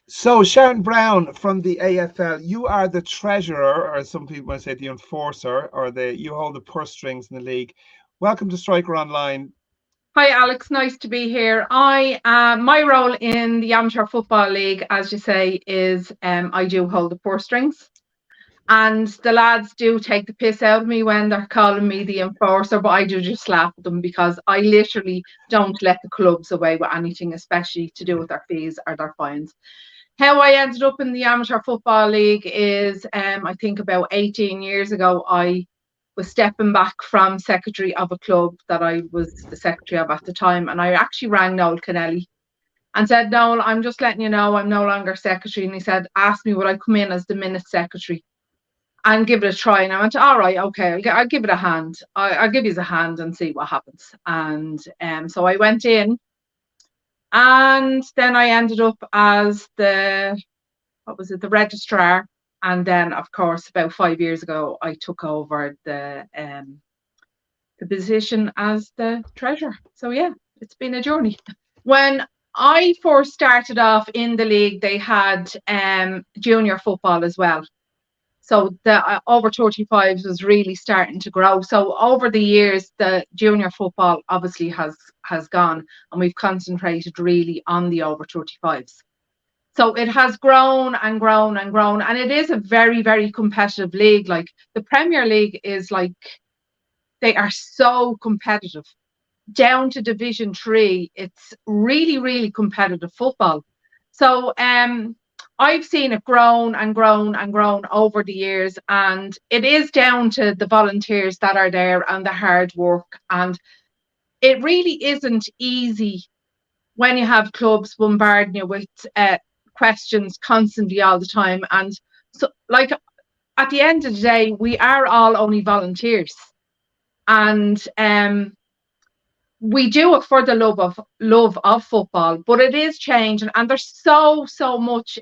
So, Sharon Brown from the AFL, you are the treasurer, or some people might say the enforcer, or you hold the purse strings in the league. Welcome to Striker Online. Hi, Alex. Nice to be here. My role in the Amateur Football League, as you say, is I do hold the purse strings. And the lads do take the piss out of me when they're calling me the enforcer, but I do just laugh at them because I literally don't let the clubs away with anything, especially to do with their fees or their fines. How I ended up in the Amateur Football League is, I think about 18 years ago, I was stepping back from secretary of a club that I was the secretary of at the time. And I actually rang Noel Kennelly and said, Noel, I'm just letting you know I'm no longer secretary. And he said, ask me would I come in as the minute secretary and give it a try. And I went, all right, okay, I'll give it a hand. I'll give you a hand and see what happens. And so I went in, and then I ended up as the registrar. And then, of course, about 5 years ago, I took over the position as the treasurer. So yeah, it's been a journey. When I first started off in the league, they had junior football as well. So the over 35s was really starting to grow. So over the years, the junior football obviously has gone, and we've concentrated really on the over 35s. So it has grown and grown and grown, and it is a very, very competitive league. Like the Premier League is like, they are so competitive. Down to Division 3, it's really, really competitive football. So I've seen it grown and grown and grown over the years, and it is down to the volunteers that are there and the hard work. And it really isn't easy when you have clubs bombarding you with questions constantly all the time. And so, like, at the end of the day, we are all only volunteers, and we do it for the love of football. But it is changing, and there's so much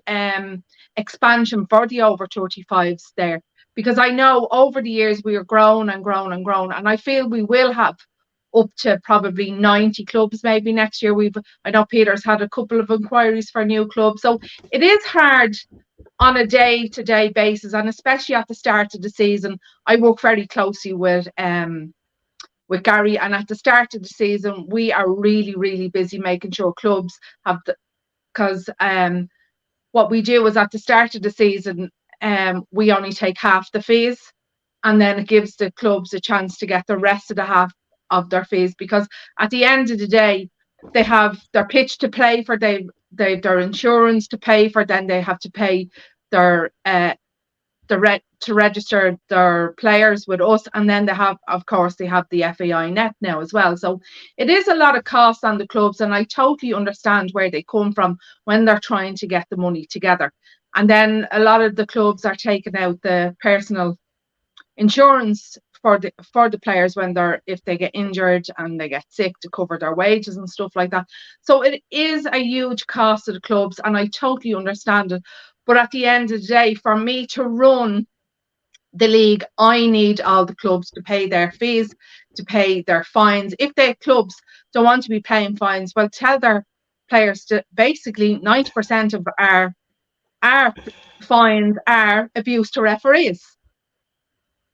expansion for the over 35s there, because I know over the years we are grown and grown and grown, and I feel we will have up to probably 90 clubs maybe next year. I know Peter's had a couple of inquiries for new clubs, so it is hard on a day-to-day basis, and especially at the start of the season. I work very closely with Gary, and at the start of the season we are really, really busy making sure clubs have the, because what we do is at the start of the season we only take half the fees, and then it gives the clubs a chance to get the rest of the half of their fees, because at the end of the day they have their pitch to play for, they their insurance to pay for, then they have to pay their to register their players with us, and then they have, of course, they have the FAI net now as well. So it is a lot of cost on the clubs, and I totally understand where they come from when they're trying to get the money together. And then a lot of the clubs are taking out the personal insurance for the players when if they get injured and they get sick, to cover their wages and stuff like that. So it is a huge cost to the clubs, and I totally understand it. But at the end of the day, for me to run the league, I need all the clubs to pay their fees, to pay their fines. If the clubs don't want to be paying fines, well, tell their players to, basically 90% of our fines are abuse to referees.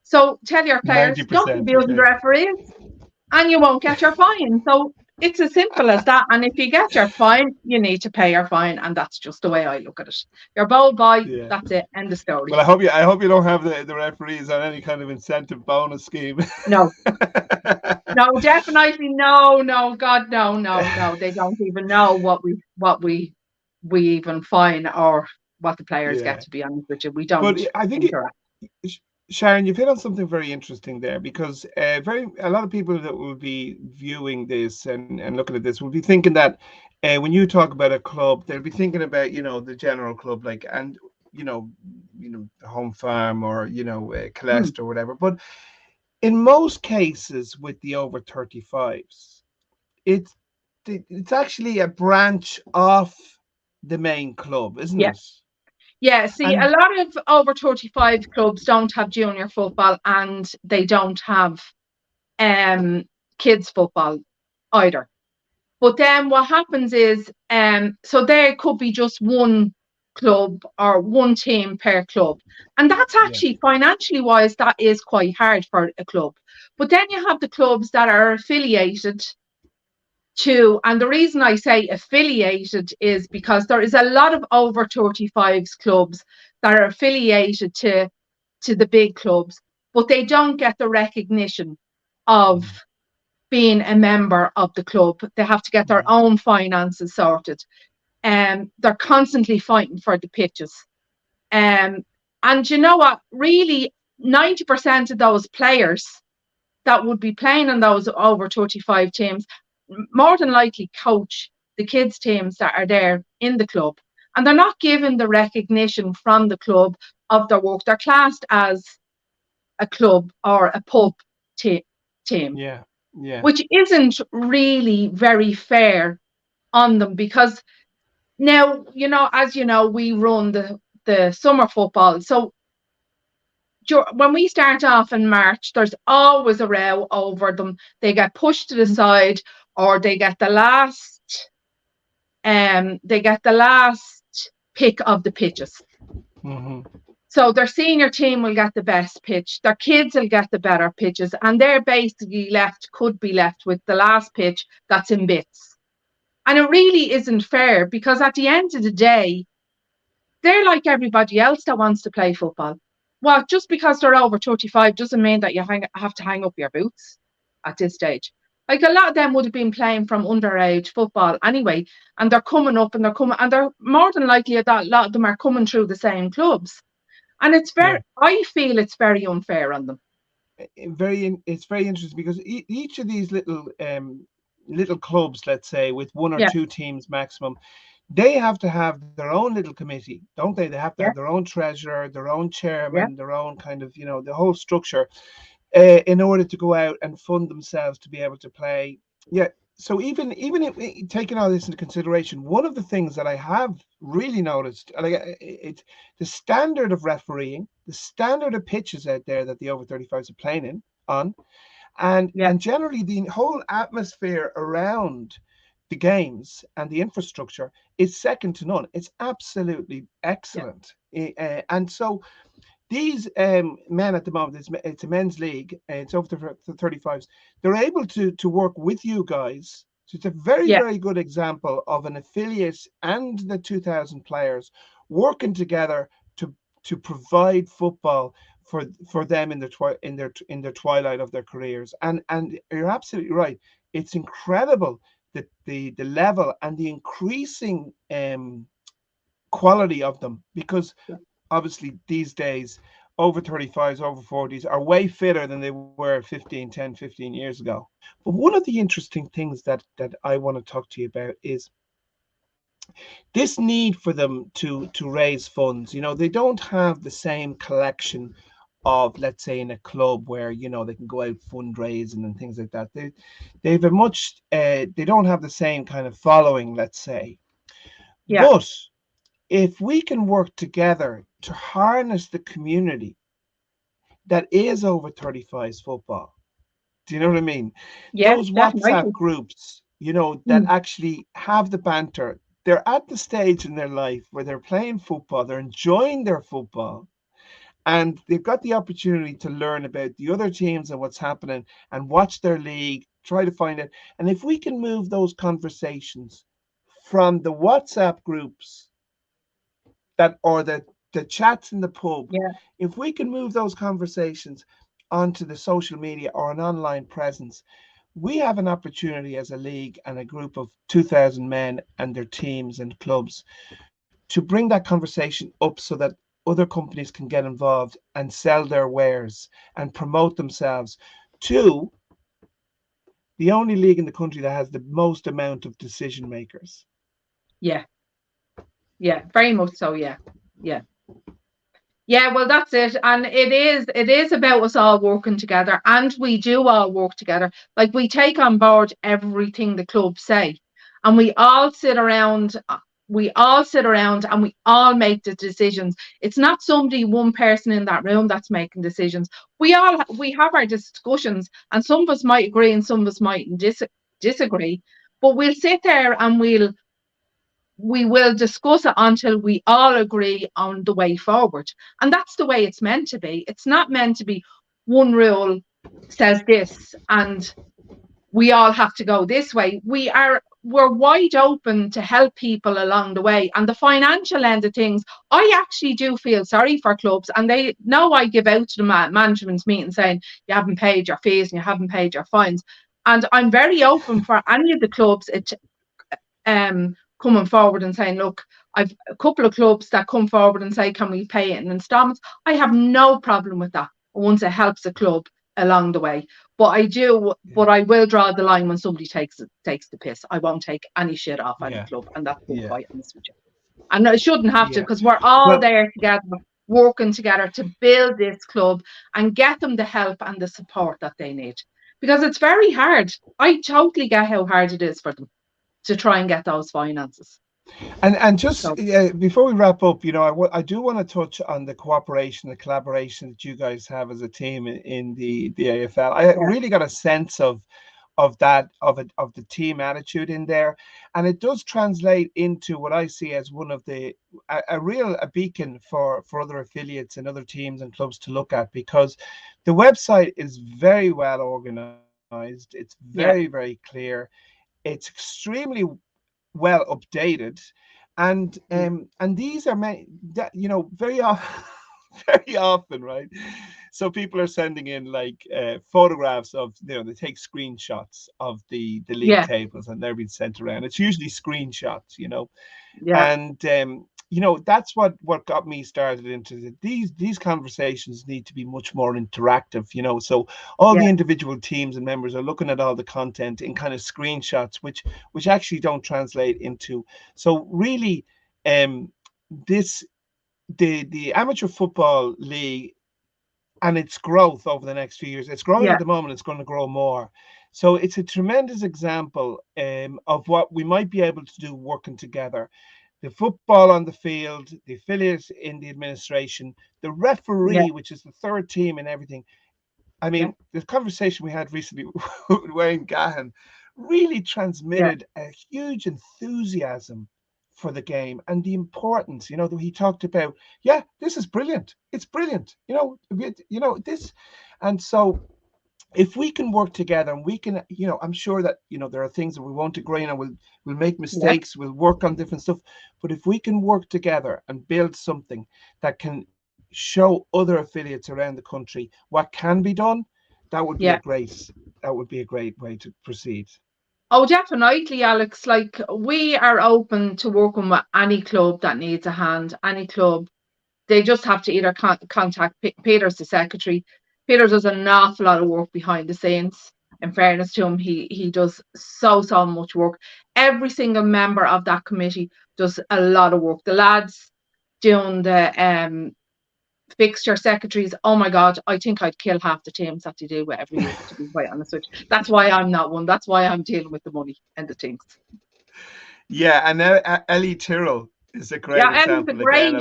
So tell your players, don't be 90%, abusing the okay. referees, and you won't get your fine. So it's as simple as that. And if you get your fine, you need to pay your fine, and that's just the way I look at it. You're bowled by, Yeah. that's it, end of story. Well, I hope you don't have the referees on any kind of incentive bonus scheme. No, no, definitely no, no, God, no, no, no. They don't even know what we even fine, or what the players get. Yeah. To be honest with you, we But don't I think interact. Sharon, you've hit on something very interesting there, because a lot of people that will be viewing this and looking at this will be thinking that when you talk about a club, they'll be thinking about, the general club, like, and Home Farm, or Mm, Colest or whatever. But in most cases with the over 35s, it's it's actually a branch off the main club, isn't yeah. it? Yeah, see, a And lot of over 35 clubs don't have junior football, and they don't have um kids football either. But then what happens is, so there could be just one club or one team per club. And that's Yeah. actually financially wise, that is quite hard for a club. But then you have the clubs that are affiliated to, and the reason I say affiliated is because there is a lot of over 35s clubs that are affiliated to the big clubs, but they don't get the recognition of Mm. being a member of the club. They have to get their Mm. own finances sorted. They're constantly fighting for the pitches. Um, and you know what? Really, 90% of those players that would be playing in those over 35 teams more than likely coach the kids' teams that are there in the club. And they're not given the recognition from the club of their work. They're classed as a club or a pub team, Yeah. Yeah. which isn't really very fair on them because now, as you know, we run the summer football. So when we start off in March, there's always a row over them. They get pushed to the side, or they get the last pick of the pitches. Hmm. So their senior team will get the best pitch, their kids will get the better pitches, and they're basically could be left with the last pitch that's in bits. And it really isn't fair because at the end of the day, they're like everybody else that wants to play football. Well, just because they're over 35 doesn't mean that you have to hang up your boots at this stage. Like a lot of them would have been playing from underage football anyway, and they're coming up and they're more than likely that a lot of them are coming through the same clubs. And Yeah. I feel it's very unfair on them. It's very interesting because each of these little clubs, let's say, with one or Yeah, two teams maximum, they have to have their own little committee, don't they? They have to have yeah, their own treasurer, their own yeah, chairman, their own kind of, the whole structure, in order to go out and fund themselves to be able to play. Yeah. So even if, taking all this into consideration, one of the things that I have really noticed, like the standard of refereeing, the standard of pitches out there that the over 35s are playing on, yeah, and generally the whole atmosphere around the games and the infrastructure is second to none. It's absolutely yeah, excellent. And so these men at the moment, it's a men's league, it's over the 35s, they're able to work with you guys. So it's a very, yeah, very good example of an affiliate and the 2000 players working together to provide football for them in their twilight of their careers. And you're absolutely right. It's incredible that the level and the increasing quality of them, because yeah, obviously these days over 35s, over 40s are way fitter than they were 15 years ago. But one of the interesting things that I want to talk to you about is this need for them to raise funds. They don't have the same collection of, let's say, in a club where they can go out fundraising and things like that. They've a much they don't have the same kind of following, let's say. yeah, But if we can work together to harness the community that is over 35s football, do you know what I mean? yeah, Those WhatsApp definitely. groups, that Mm, actually have the banter. They're at the stage in their life where they're playing football, they're enjoying their football, and they've got the opportunity to learn about the other teams and what's happening and watch their league, try to find it. And if we can move those conversations from the WhatsApp groups or the chats in the pub, yeah, if we can move those conversations onto the social media or an online presence, we have an opportunity as a league and a group of 2000 men and their teams and clubs to bring that conversation up so that other companies can get involved and sell their wares and promote themselves to the only league in the country that has the most amount of decision makers. yeah, yeah, very much so. Yeah, yeah. Yeah, well, that's it. And it is about us all working together, and we do all work together. Like we take on board everything the club say, and we all sit around and we all make the decisions. It's not one person in that room that's making decisions. We have our discussions, and some of us might agree and some of us might disagree, but we'll sit there and we will discuss it until we all agree on the way forward. And that's the way it's meant to be. It's not meant to be one rule says this and we all have to go this way. We're wide open to help people along the way. And the financial end of things, I actually do feel sorry for clubs, and they know I give out to the management's meeting saying you haven't paid your fees and you haven't paid your fines. And I'm very open for any of the clubs coming forward and saying, look, I've a couple of clubs that come forward and say, can we pay it in installments? I have no problem with that once it helps a club along the way. But I will draw the line when somebody takes the piss. I won't take any shit off any club, and that's being quite honest with you. And I shouldn't have to, because we're all there together, working together to build this club and get them the help and the support that they need. Because it's very hard. I totally get how hard it is for them to try and get those finances. And just before we wrap up, I do want to touch on the cooperation, the collaboration that you guys have as a team in the AFL. I really got a sense of the team attitude in there, and it does translate into what I see as one of a beacon for other affiliates and other teams and clubs to look at, because the website is very well organized. It's very, very clear. It's extremely well updated, and these are very often very often, right? So people are sending in like photographs of, they take screenshots of the league tables, and they're being sent around. It's usually screenshots, and that's what got me started into these conversations need to be much more interactive, so all the individual teams and members are looking at all the content in kind of screenshots, which actually don't translate into. So really, the amateur football league and its growth over the next few years, it's growing at the moment, it's going to grow more. So it's a tremendous example of what we might be able to do working together. The football on the field, the affiliates in the administration, the referee, which is the third team and everything. I mean, the conversation we had recently with Wayne Gahan really transmitted a huge enthusiasm for the game and the importance, that he talked about. This is brilliant. It's brilliant. This. And so if we can work together, and we can, I'm sure that, there are things that we won't agree on, and we'll make mistakes, we'll work on different stuff. But if we can work together and build something that can show other affiliates around the country what can be done, that would be a great way to proceed. Oh, definitely, Alex. Like, we are open to working with any club that needs a hand, any club. They just have to either contact Peter's the secretary. Peter does an awful lot of work behind the scenes. In fairness to him, he does so much work. Every single member of that committee does a lot of work. The lads doing the fixture secretaries, oh my God, I think I'd kill half the teams that they do every year, to be quite honest with you. That's why I'm not one. That's why I'm dealing with the money and the things. Yeah, and Ellie Tyrrell is a great example again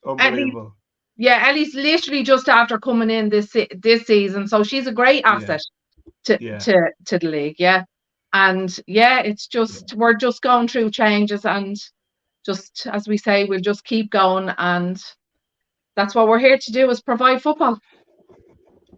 of unbelievable. Ellie's literally just after coming in this season, so she's a great asset to the league. And it's just we're just going through changes, and just as we say, we'll just keep going, and that's what we're here to do, is provide football.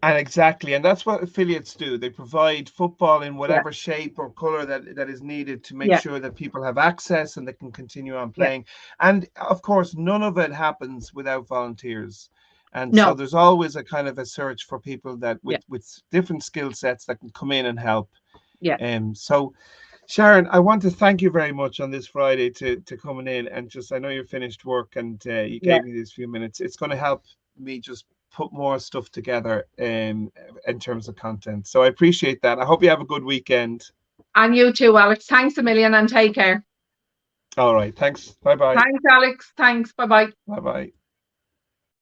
And exactly, and that's what affiliates do. They provide football in whatever shape or color that is needed to make sure that people have access and they can continue on playing. And of course, none of it happens without volunteers. And so there's always a kind of a search for people that with different skill sets that can come in and help. So Sharon, I want to thank you very much on this Friday to coming in, and just, I know you're finished work, and you gave me these few minutes. It's going to help me just put more stuff together in terms of content. So I appreciate that. I hope you have a good weekend. And you too, Alex. Thanks a million, and take care. All right. Thanks. Bye-bye. Thanks, Alex. Thanks. Bye-bye. Bye-bye.